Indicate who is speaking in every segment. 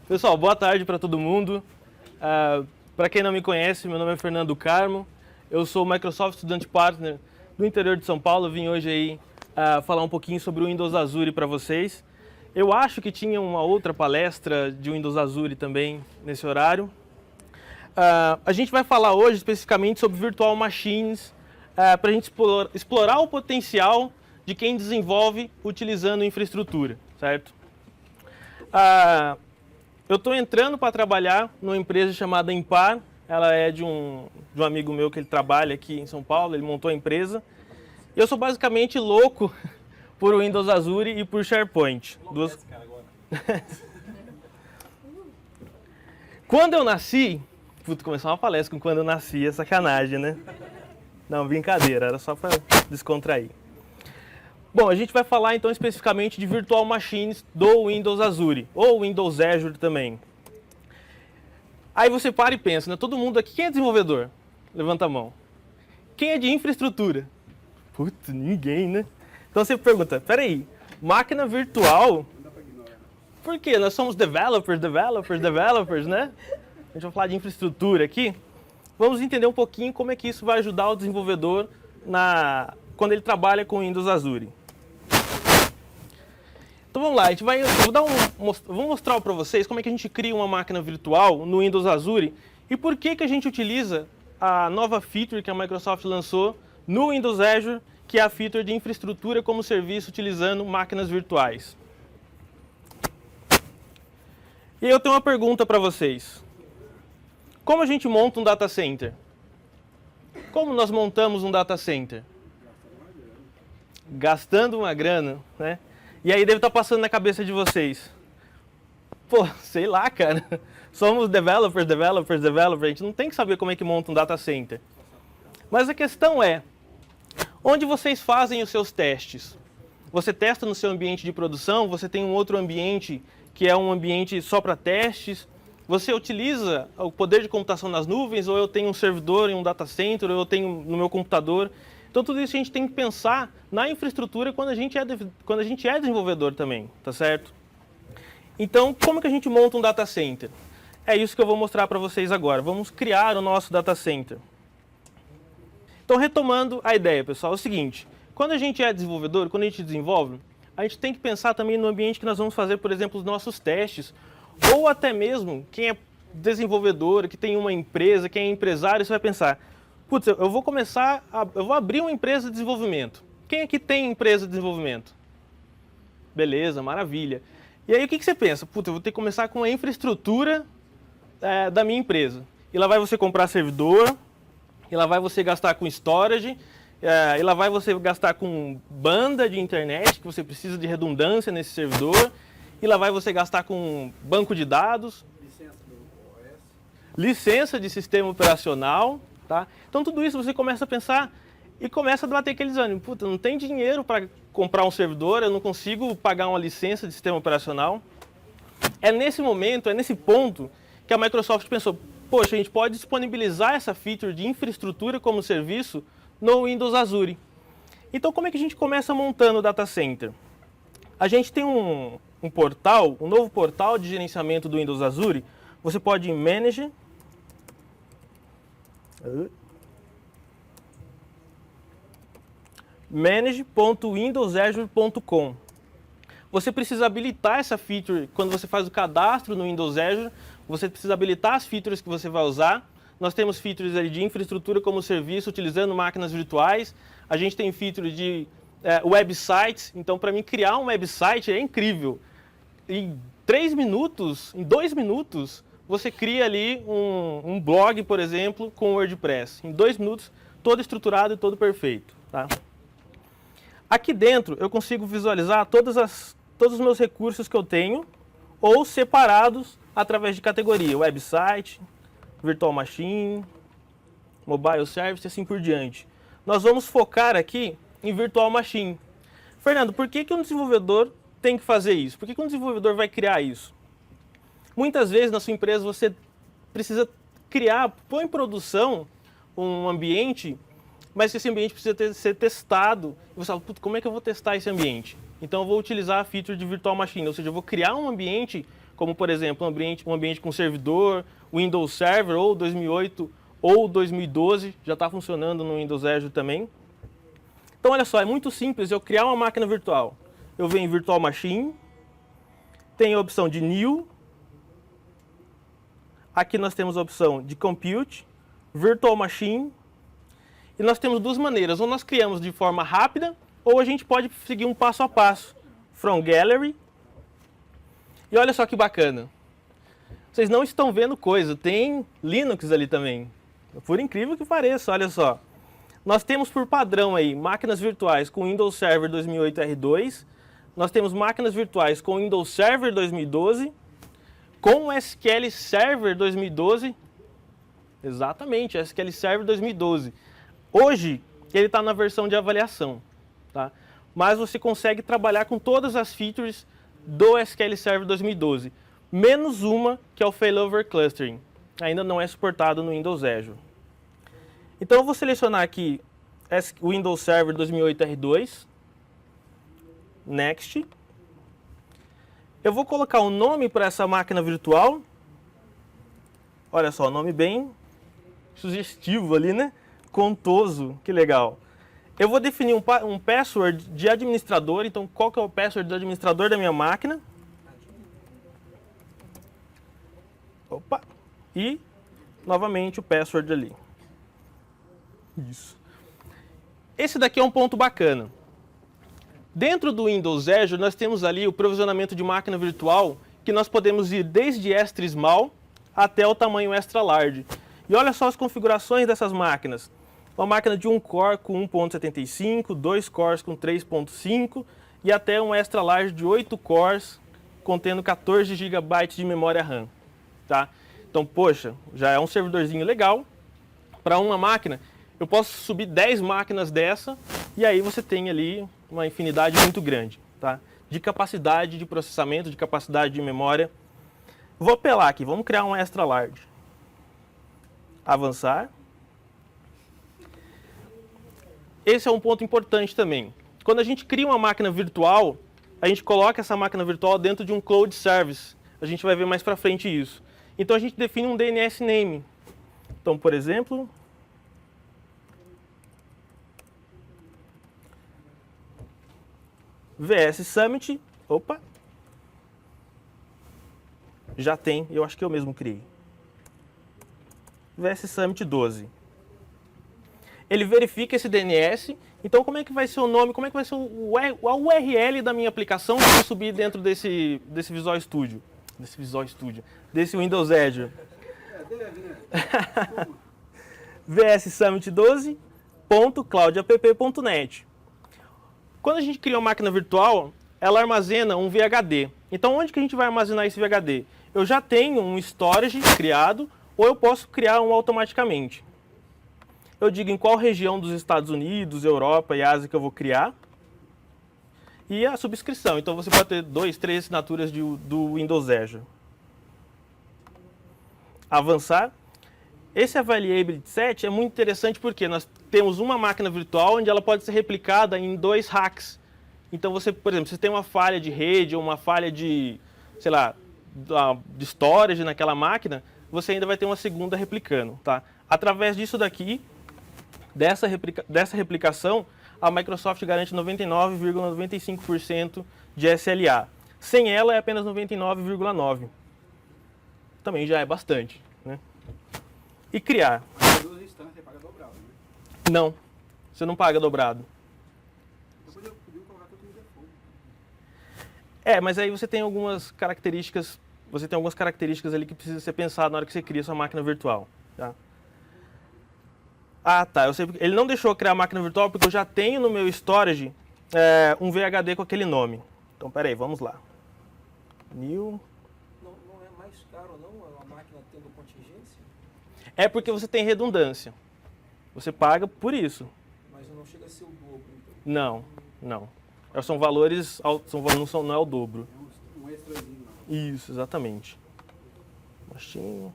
Speaker 1: Pessoal, boa tarde para todo mundo. Para quem não me conhece, meu nome é Fernando Carmo. Eu sou o Microsoft Student Partner do interior de São Paulo. Vim hoje aí falar um pouquinho sobre o Windows Azure para vocês. Eu acho que tinha uma outra palestra de Windows Azure também nesse horário. A gente vai falar hoje especificamente sobre Virtual Machines, para a gente explorar o potencial de quem desenvolve utilizando infraestrutura, certo? Eu estou entrando para trabalhar numa empresa chamada Impar. Ela é de um amigo meu que ele trabalha aqui em São Paulo, ele montou a empresa. Eu sou basicamente louco por Windows Azure e por SharePoint. Quando eu nasci... Puta, começou uma palestra com quando eu nasci, é sacanagem, né? Não, brincadeira, era só para descontrair. Bom, a gente vai falar então especificamente de Virtual Machines do Windows Azure, ou Windows Azure também. Aí você para e pensa, né? Todo mundo aqui, quem é desenvolvedor? Levanta a mão. Quem é de infraestrutura? Putz, ninguém, né? Então você pergunta, peraí, máquina virtual? Por quê? Nós somos developers, né? A gente vai falar de infraestrutura aqui. Vamos entender um pouquinho como é que isso vai ajudar o desenvolvedor quando ele trabalha com Windows Azure. Então vamos lá, vou mostrar para vocês como é que a gente cria uma máquina virtual no Windows Azure e por que a gente utiliza a nova feature que a Microsoft lançou no Windows Azure, que é a feature de infraestrutura como serviço utilizando máquinas virtuais. E eu tenho uma pergunta para vocês. Como a gente monta um data center? Como nós montamos um data center? Gastando uma grana, né? E aí deve estar passando na cabeça de vocês. Pô, sei lá, cara. Somos developers. A gente não tem que saber como é que monta um data center. Mas a questão é, onde vocês fazem os seus testes? Você testa no seu ambiente de produção? Você tem um outro ambiente que é um ambiente só para testes? Você utiliza o poder de computação nas nuvens? Ou eu tenho um servidor em um data center? Ou eu tenho no meu computador? Então tudo isso a gente tem que pensar na infraestrutura quando a gente é desenvolvedor também, tá certo? Então, como que a gente monta um data center? É isso que eu vou mostrar para vocês agora. Vamos criar o nosso data center. Então, retomando a ideia, pessoal, é o seguinte. Quando a gente é desenvolvedor, quando a gente desenvolve, a gente tem que pensar também no ambiente que nós vamos fazer, por exemplo, os nossos testes. Ou até mesmo, quem é desenvolvedor, que tem uma empresa, quem é empresário, você vai pensar... Putz, eu vou abrir uma empresa de desenvolvimento. Quem aqui tem empresa de desenvolvimento? Beleza, maravilha. E aí o que você pensa? Putz, eu vou ter que começar com a infraestrutura da minha empresa. E lá vai você comprar servidor, e lá vai você gastar com storage, e lá vai você gastar com banda de internet, que você precisa de redundância nesse servidor, e lá vai você gastar com banco de dados, licença de sistema operacional. Tá? Então tudo isso você começa a pensar e começa a bater aqueles ânimos. Puta, não tem dinheiro para comprar um servidor, eu não consigo pagar uma licença de sistema operacional. É nesse momento, é nesse ponto que a Microsoft pensou, poxa, a gente pode disponibilizar essa feature de infraestrutura como serviço no Windows Azure. Então como é que a gente começa montando o data center? A gente tem um novo portal de gerenciamento do Windows Azure. Você pode ir em Manage, manage.windowsazure.com. Você precisa habilitar essa feature quando você faz o cadastro no Windows Azure. Você precisa habilitar as features que você vai usar. Nós temos features ali de infraestrutura como serviço, utilizando máquinas virtuais. A gente tem feature de websites. Então, para mim, criar um website é incrível. Em 2 minutos, você cria ali um blog, por exemplo, com WordPress. Em 2 minutos, todo estruturado e todo perfeito. Tá? Aqui dentro, eu consigo visualizar todos os meus recursos que eu tenho, ou separados através de categoria. Website, Virtual Machine, Mobile Service e assim por diante. Nós vamos focar aqui em Virtual Machine. Fernando, por que um desenvolvedor tem que fazer isso? Por que um desenvolvedor vai criar isso? Muitas vezes na sua empresa você precisa pôr em produção um ambiente, mas esse ambiente precisa ser testado. E você fala, como é que eu vou testar esse ambiente? Então eu vou utilizar a feature de Virtual Machine, ou seja, eu vou criar um ambiente como por exemplo um ambiente com servidor, Windows Server ou 2008 ou 2012, já está funcionando no Windows Azure também. Então olha só, é muito simples eu criar uma máquina virtual. Eu venho em Virtual Machine, tem a opção de New, aqui nós temos a opção de Compute, Virtual Machine, e nós temos duas maneiras, ou nós criamos de forma rápida, ou a gente pode seguir um passo a passo. From Gallery, e olha só que bacana, vocês não estão vendo coisa, tem Linux ali também, por incrível que pareça, olha só. Nós temos por padrão aí máquinas virtuais com Windows Server 2008 R2, nós temos máquinas virtuais com Windows Server 2012, com SQL Server 2012, exatamente, SQL Server 2012. Hoje ele está na versão de avaliação, tá? Mas você consegue trabalhar com todas as features do SQL Server 2012, menos uma que é o Failover Clustering, ainda não é suportado no Windows Azure. Então eu vou selecionar aqui o Windows Server 2008 R2, Next. Eu vou colocar um nome para essa máquina virtual. Olha só, nome bem sugestivo ali, né? Contoso, que legal. Eu vou definir um password de administrador, então qual que é o password do administrador da minha máquina? Opa! E, novamente, o password ali. Isso. Esse daqui é um ponto bacana. Dentro do Windows Azure, nós temos ali o provisionamento de máquina virtual, que nós podemos ir desde extra small até o tamanho extra large. E olha só as configurações dessas máquinas. Uma máquina de 1 core com 1.75, 2 cores com 3.5 e até um extra large de 8 cores, contendo 14 GB de memória RAM. Tá? Então, poxa, já é um servidorzinho legal. Para uma máquina, eu posso subir 10 máquinas dessa e aí você tem ali uma infinidade muito grande, tá? De capacidade de processamento, de capacidade de memória. Vou apelar aqui, vamos criar um extra large. Avançar. Esse é um ponto importante também. Quando a gente cria uma máquina virtual, a gente coloca essa máquina virtual dentro de um cloud service. A gente vai ver mais para frente isso. Então a gente define um DNS name. Então, por exemplo, VS Summit, opa, já tem, eu acho que eu mesmo criei. VS Summit 12. Ele verifica esse DNS, então como é que vai ser o nome, como é que vai ser a URL da minha aplicação que eu vou subir dentro desse Visual Studio, desse Windows Azure. VS Summit 12.cloudapp.net. Quando a gente cria uma máquina virtual, ela armazena um VHD. Então, onde que a gente vai armazenar esse VHD? Eu já tenho um storage criado, ou eu posso criar um automaticamente. Eu digo em qual região dos Estados Unidos, Europa e Ásia que eu vou criar. E a subscrição. Então, você pode ter 2, 3 assinaturas do Windows Azure. Avançar. Esse Availability Set é muito interessante porque nós temos uma máquina virtual onde ela pode ser replicada em 2 racks. Então você, por exemplo, se tem uma falha de rede ou uma falha de, sei lá, de storage naquela máquina, você ainda vai ter uma segunda replicando, tá? Através disso daqui, dessa replicação, a Microsoft garante 99,95% de SLA. Sem ela é apenas 99,9%. Também já é bastante, né? E criar.
Speaker 2: Você paga dobrado, né?
Speaker 1: Não, você não paga dobrado.
Speaker 2: Depois eu podia colocar tudo no default.
Speaker 1: Mas aí você tem algumas características, ali que precisa ser pensado na hora que você cria sua máquina virtual, tá? Ah, tá, eu sei, ele não deixou eu criar a máquina virtual porque eu já tenho no meu storage um VHD com aquele nome. Então, peraí, vamos lá. New.
Speaker 2: Não é mais caro, não, a máquina tendo contingência?
Speaker 1: É porque você tem redundância. Você paga por isso.
Speaker 2: Mas não chega a ser o dobro, então.
Speaker 1: Não. São valores, não é o dobro.
Speaker 2: É um extrazinho, não.
Speaker 1: Isso, exatamente. Baixinho.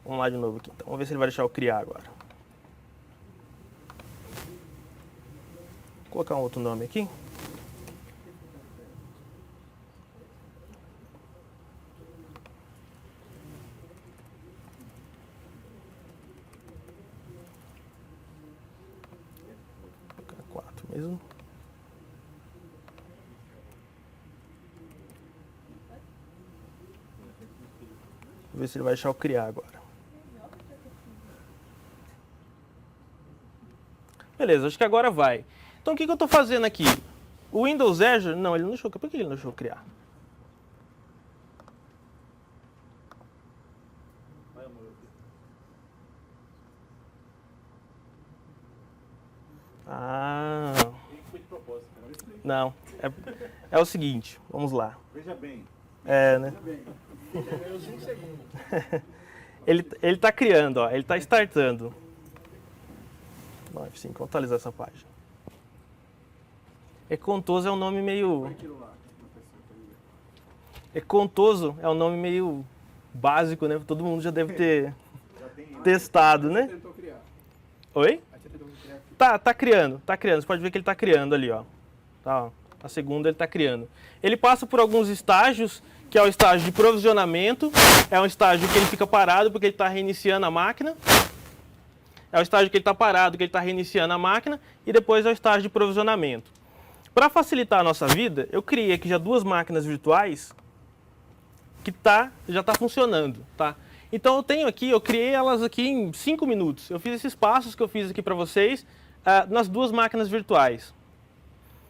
Speaker 1: Vamos lá de novo aqui. Então, vamos ver se ele vai deixar eu criar agora. Vou colocar um outro nome aqui. Vou ver se ele vai deixar eu criar agora. Beleza, acho que agora vai. Então o que eu estou fazendo aqui? O Windows Azure, não, ele não deixou. Por que ele não deixou eu criar? Ah, não, é o seguinte, vamos lá.
Speaker 3: Veja bem.
Speaker 1: É, né? Ele tá criando, ó, ele tá startando. F5, vamos atualizar essa página. Econtoso é um nome meio... Econtoso é um nome meio básico, né? Todo mundo já deve ter testado, né?
Speaker 2: Tentou criar.
Speaker 1: Oi?
Speaker 2: Aí você tentou criar.
Speaker 1: Tá criando. Você pode ver que ele tá criando ali, ó. Tá, ó. A segunda ele tá criando. Ele passa por alguns estágios, que é o estágio de provisionamento. É um estágio que ele fica parado porque ele está reiniciando a máquina. É o estágio que ele está parado, que ele está reiniciando a máquina. E depois é o estágio de provisionamento. Para facilitar a nossa vida, eu criei aqui já duas máquinas virtuais que já está funcionando, tá? Então eu criei elas aqui em 5 minutos. Eu fiz esses passos que eu fiz aqui para vocês nas duas máquinas virtuais.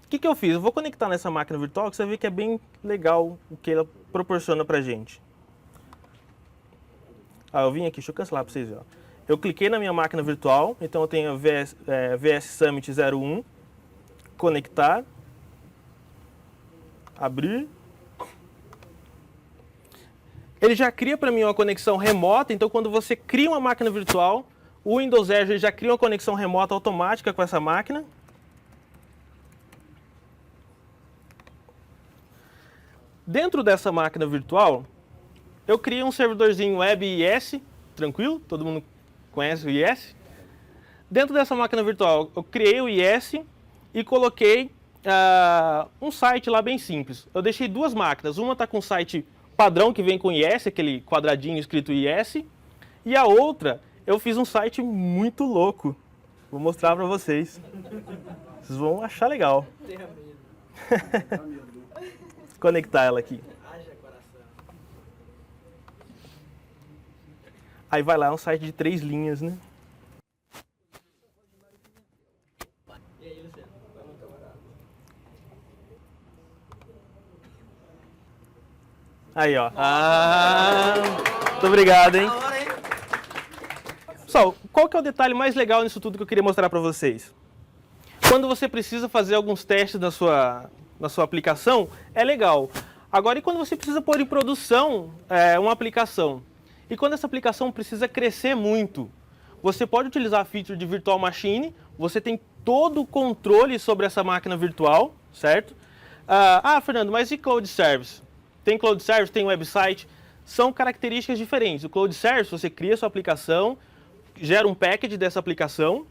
Speaker 1: O que eu fiz? Eu vou conectar nessa máquina virtual que você vê que é bem legal o que ela proporciona para a gente. Eu vim aqui, deixa eu cancelar para vocês verem. Eu cliquei na minha máquina virtual, então eu tenho VS Summit 01, conectar, abrir. Ele já cria para mim uma conexão remota, então quando você cria uma máquina virtual, o Windows Azure já cria uma conexão remota automática com essa máquina. Dentro dessa máquina virtual, eu criei um servidorzinho web IS, tranquilo, todo mundo conhece o IS. Dentro dessa máquina virtual, eu criei o IS e coloquei um site lá bem simples. Eu deixei duas máquinas, uma está com o site padrão que vem com IS, aquele quadradinho escrito IS, e a outra eu fiz um site muito louco. Vou mostrar para vocês. Vocês vão achar legal.
Speaker 2: Terra mesmo.
Speaker 1: Conectar ela aqui. Aí vai lá, é um site de 3 linhas, né?
Speaker 2: E aí, Luciano? Vai muito camarada.
Speaker 1: Aí, ó. Muito obrigado, hein? Pessoal, qual que é o detalhe mais legal nisso tudo que eu queria mostrar para vocês? Quando você precisa fazer alguns testes na sua aplicação, é legal. Agora, e quando você precisa pôr em produção uma aplicação? E quando essa aplicação precisa crescer muito? Você pode utilizar a feature de Virtual Machine, você tem todo o controle sobre essa máquina virtual, certo? Fernando, mas e Cloud Service? Tem Cloud Service, tem website, são características diferentes. O Cloud Service, você cria sua aplicação, gera um package dessa aplicação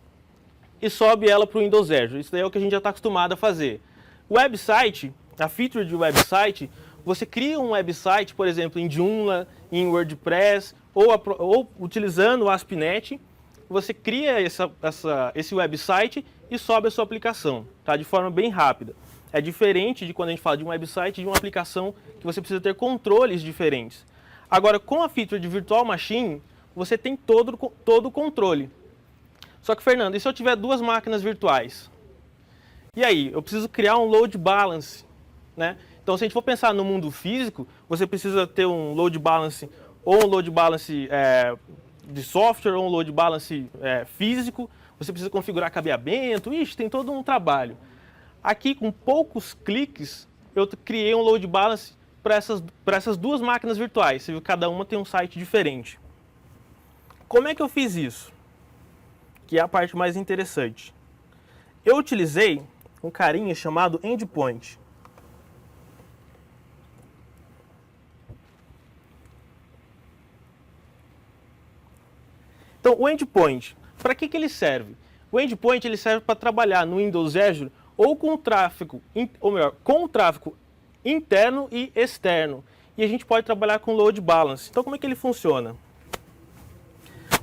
Speaker 1: e sobe ela para o Windows Azure. Isso daí é o que a gente já está acostumado a fazer. O website, a feature de website, você cria um website, por exemplo, em Joomla, em WordPress, ou utilizando o ASP.NET, você cria esse website e sobe a sua aplicação, tá? De forma bem rápida. É diferente de quando a gente fala de um website, de uma aplicação que você precisa ter controles diferentes. Agora, com a feature de Virtual Machine, você tem todo o controle. Só que, Fernando, e se eu tiver duas máquinas virtuais? E aí, eu preciso criar um load balance, né? Então, se a gente for pensar no mundo físico, você precisa ter um load balance, ou um load balance de software, ou um load balance físico. Você precisa configurar cabeamento, tem todo um trabalho. Aqui, com poucos cliques, eu criei um load balance para essas duas máquinas virtuais. Você viu que cada uma tem um site diferente. Como é que eu fiz isso? Que é a parte mais interessante. Eu utilizei um carinha chamado Endpoint. Então, o Endpoint, para que ele serve? O Endpoint ele serve para trabalhar no Windows Azure ou com o tráfego, ou melhor, com o tráfego interno e externo. E a gente pode trabalhar com load balance. Então, como é que ele funciona?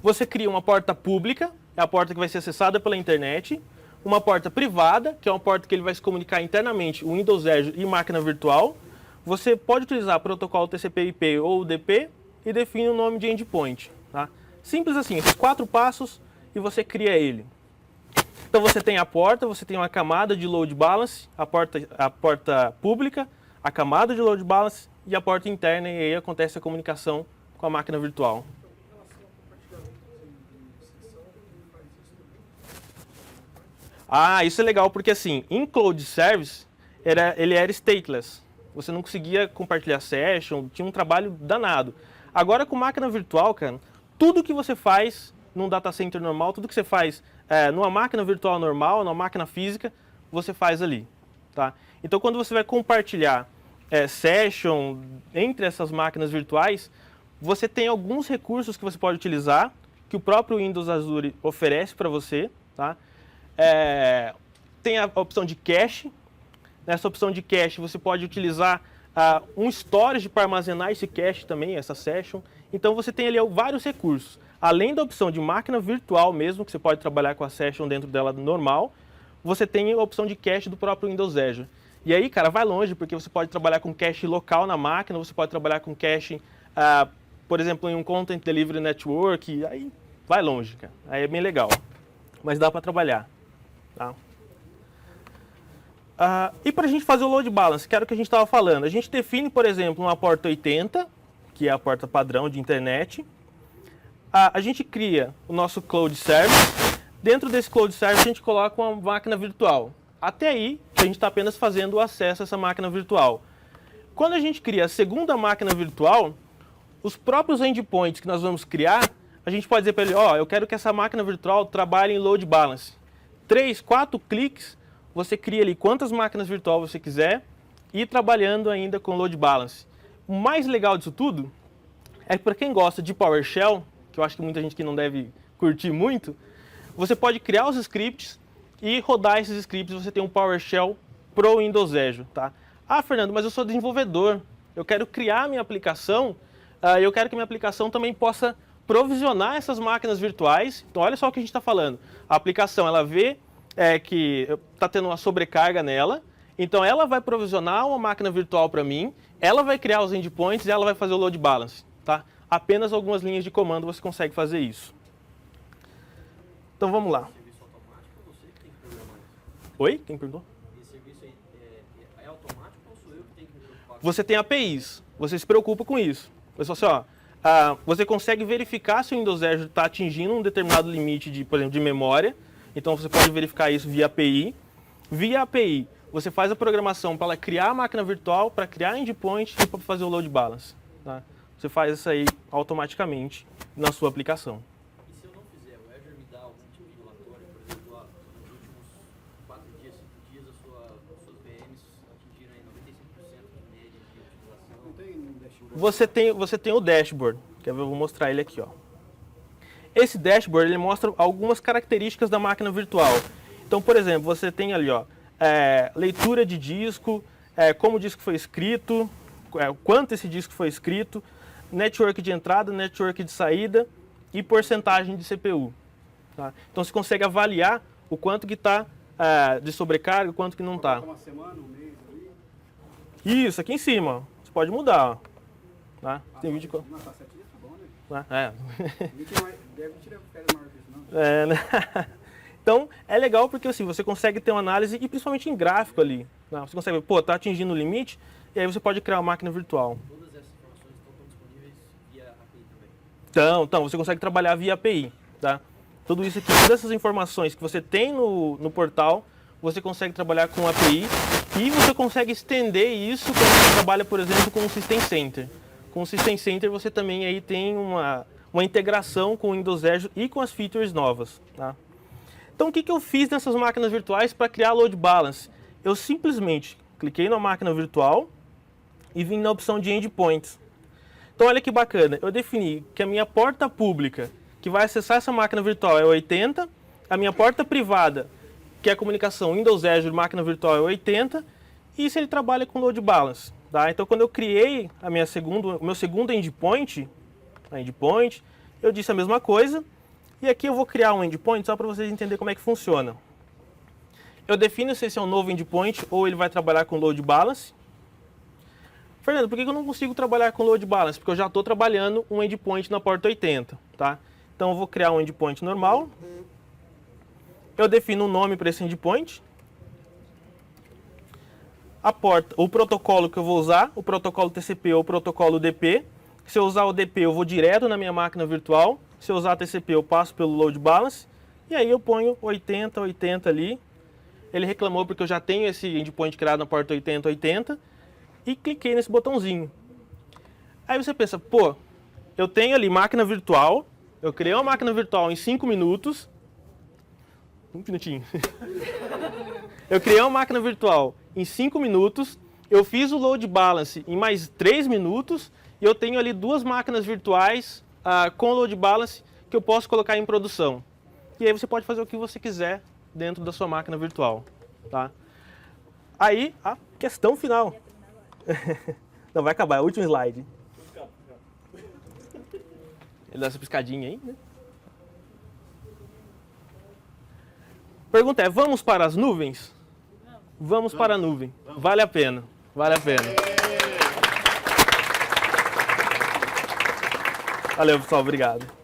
Speaker 1: Você cria uma porta pública, é a porta que vai ser acessada pela internet, uma porta privada, que é uma porta que ele vai se comunicar internamente, o Windows Azure e máquina virtual. Você pode utilizar protocolo TCP/IP ou UDP, e define o nome de endpoint. Tá? Simples assim, esses 4 passos e você cria ele. Então você tem a porta, você tem uma camada de load balance, a porta pública, a camada de load balance e a porta interna, e aí acontece a comunicação com a máquina virtual. Ah, isso é legal porque assim, em Cloud Service, ele era stateless. Você não conseguia compartilhar session, tinha um trabalho danado. Agora com máquina virtual, cara, tudo que você faz num data center normal, tudo que você faz numa máquina virtual normal, numa máquina física, você faz ali. Tá? Então quando você vai compartilhar session entre essas máquinas virtuais, você tem alguns recursos que você pode utilizar, que o próprio Windows Azure oferece para você. Tá? Tem a opção de cache. Nessa opção de cache você pode utilizar um storage para armazenar esse cache também, essa session. Então você tem ali vários recursos. Além da opção de máquina virtual mesmo, que você pode trabalhar com a session dentro dela normal, você tem a opção de cache do próprio Windows Azure. E aí, cara, vai longe, porque você pode trabalhar com cache local na máquina, você pode trabalhar com cache, por exemplo, em um Content Delivery Network, aí vai longe, cara. Aí é bem legal. Mas dá para trabalhar. Tá? E para a gente fazer o load balance, que era o que a gente estava falando, a gente define, por exemplo, uma porta 80, que é a porta padrão de internet. A gente cria o nosso Cloud Service. Dentro desse Cloud Service a gente coloca uma máquina virtual. Até aí, a gente está apenas fazendo o acesso a essa máquina virtual. Quando a gente cria a segunda máquina virtual, os próprios endpoints que nós vamos criar, a gente pode dizer para ele, eu quero que essa máquina virtual trabalhe em load balance. 3, 4 cliques, você cria ali quantas máquinas virtuais você quiser e trabalhando ainda com load balance. O mais legal disso tudo é que para quem gosta de PowerShell, que eu acho que muita gente que não deve curtir muito, você pode criar os scripts e rodar esses scripts, você tem um PowerShell pro Windows Azure. Tá? Fernando, mas eu sou desenvolvedor, eu quero criar a minha aplicação, eu quero que a minha aplicação também possa provisionar essas máquinas virtuais. Então olha só o que a gente está falando. A aplicação, ela vê que está tendo uma sobrecarga nela, então ela vai provisionar uma máquina virtual para mim, ela vai criar os endpoints e ela vai fazer o load balance. Tá? Apenas algumas linhas de comando você consegue fazer isso. Então vamos lá.
Speaker 2: Serviço automático ou você que tem que programar isso?
Speaker 1: Oi? Quem perguntou?
Speaker 2: Esse serviço é automático ou sou eu que tenho que me preocupar com
Speaker 1: Você tem APIs, você se preocupa com isso. Você fala assim, você consegue verificar se o Windows Azure está atingindo um determinado limite, por exemplo, de memória. Então você pode verificar isso via API. Via API, você faz a programação para ela criar a máquina virtual, para criar endpoint e para fazer o load balance. Tá? Você faz isso aí automaticamente na sua aplicação.
Speaker 2: E se eu não fizer, o Azure me dá algum tipo de relatório, por exemplo, nos últimos 4 dias, 5 dias, as suas VMs atingiram aí 95% de média de utilização. Não tem um dashboard?
Speaker 1: Você tem o dashboard, que eu vou mostrar ele aqui. Esse dashboard ele mostra algumas características da máquina virtual. Então, por exemplo, você tem ali leitura de disco, como o disco foi escrito, quanto esse disco foi escrito, network de entrada, network de saída e porcentagem de CPU. Tá? Então você consegue avaliar o quanto que está de sobrecarga, o quanto que não está.
Speaker 3: Uma semana, um mês ali.
Speaker 1: Isso, aqui em cima. Você pode mudar. Tá? Tem vídeo.
Speaker 3: Não, tá 7 dias, tá bom, né? Deve tirar férias maior que isso, não?
Speaker 1: Né? Então, é legal porque assim, você consegue ter uma análise, e principalmente em gráfico ali. Né? Você consegue ver, tá atingindo o limite, e aí você pode criar uma máquina virtual.
Speaker 2: Todas essas informações estão disponíveis via API também?
Speaker 1: Então, você consegue trabalhar via API. Tá? Tudo isso aqui, todas essas informações que você tem no portal, você consegue trabalhar com API, e você consegue estender isso quando você trabalha, por exemplo, com o System Center. Com o System Center você também aí tem uma integração com o Windows Azure e com as features novas. Tá? Então o que eu fiz nessas máquinas virtuais para criar load balance? Eu simplesmente cliquei na máquina virtual e vim na opção de endpoints. Então olha que bacana, eu defini que a minha porta pública que vai acessar essa máquina virtual é 80, a minha porta privada, que é a comunicação Windows Azure máquina virtual, é 80, e isso ele trabalha com load balance. Tá? Então quando eu criei o meu segundo endpoint, eu disse a mesma coisa, e aqui eu vou criar um endpoint só para vocês entenderem como é que funciona. Eu defino se esse é um novo endpoint ou ele vai trabalhar com load balance. Fernando, por que eu não consigo trabalhar com load balance? Porque eu já estou trabalhando um endpoint na porta 80, tá? Então eu vou criar um endpoint normal. Eu defino um nome para esse endpoint. A porta, o protocolo que eu vou usar, o protocolo TCP ou o protocolo UDP. Se eu usar o UDP, eu vou direto na minha máquina virtual. Se eu usar TCP, eu passo pelo load balance. E aí eu ponho 80, 80 ali. Ele reclamou porque eu já tenho esse endpoint criado na porta 80, 80. E cliquei nesse botãozinho. Aí você pensa, pô, eu tenho ali máquina virtual. Eu criei uma máquina virtual em 5 minutos. Um minutinho. Eu criei uma máquina virtual em 5 minutos. Eu fiz o load balance em mais 3 minutos. E eu tenho ali 2 máquinas virtuais com load balance que eu posso colocar em produção. E aí você pode fazer o que você quiser dentro da sua máquina virtual. Tá? Aí, a questão final. Não, vai acabar, é o último slide. Ele dá essa piscadinha aí, né? Pergunta é, vamos para as nuvens? Vamos para a nuvem. Vale a pena, vale a pena. Valeu, pessoal, obrigado.